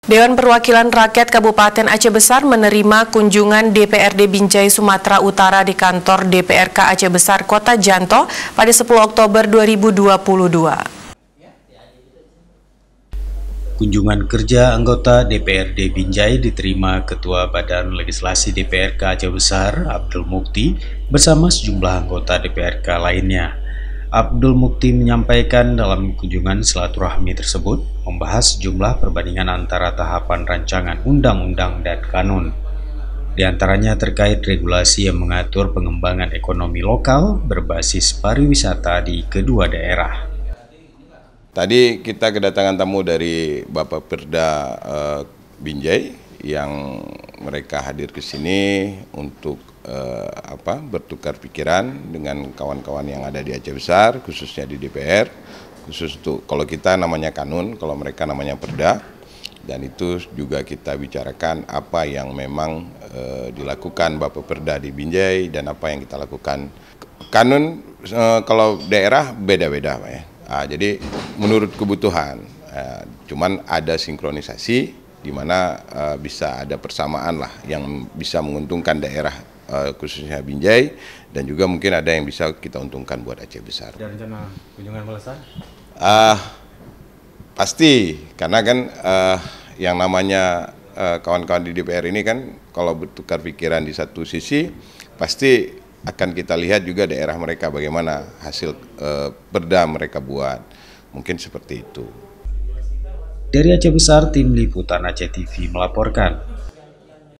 Dewan Perwakilan Rakyat Kabupaten Aceh Besar menerima kunjungan DPRD Binjai Sumatera Utara di kantor DPRK Aceh Besar Kota Janto pada 10 Oktober 2022. Kunjungan kerja anggota DPRD Binjai diterima Ketua Badan Legislasi DPRK Aceh Besar, Abdul Mukti, bersama sejumlah anggota DPRK lainnya. Abdul Mukti menyampaikan dalam kunjungan silaturahmi tersebut membahas sejumlah perbandingan antara tahapan rancangan undang-undang dan kanun. Di antaranya terkait regulasi yang mengatur pengembangan ekonomi lokal berbasis pariwisata di kedua daerah. Tadi kita kedatangan tamu dari Bapak Perda Binjai yang mereka hadir ke sini untuk bertukar pikiran dengan kawan-kawan yang ada di Aceh Besar, khususnya di DPR, khusus untuk kalau kita namanya kanun, kalau mereka namanya perda, dan itu juga kita bicarakan apa yang memang dilakukan Bapak Perda di Binjai dan apa yang kita lakukan. Kanun kalau daerah beda-beda, Pak ya. Jadi menurut kebutuhan, cuman ada sinkronisasi di mana bisa ada persamaan lah yang bisa menguntungkan daerah khususnya Binjai dan juga mungkin ada yang bisa kita untungkan buat Aceh Besar. Ada rencana kunjungan balasan? Pasti, karena kan yang namanya kawan-kawan di DPR ini kan kalau bertukar pikiran di satu sisi pasti akan kita lihat juga daerah mereka bagaimana hasil perda mereka buat, mungkin seperti itu. Dari Aceh Besar, Tim Liputan Aceh TV melaporkan.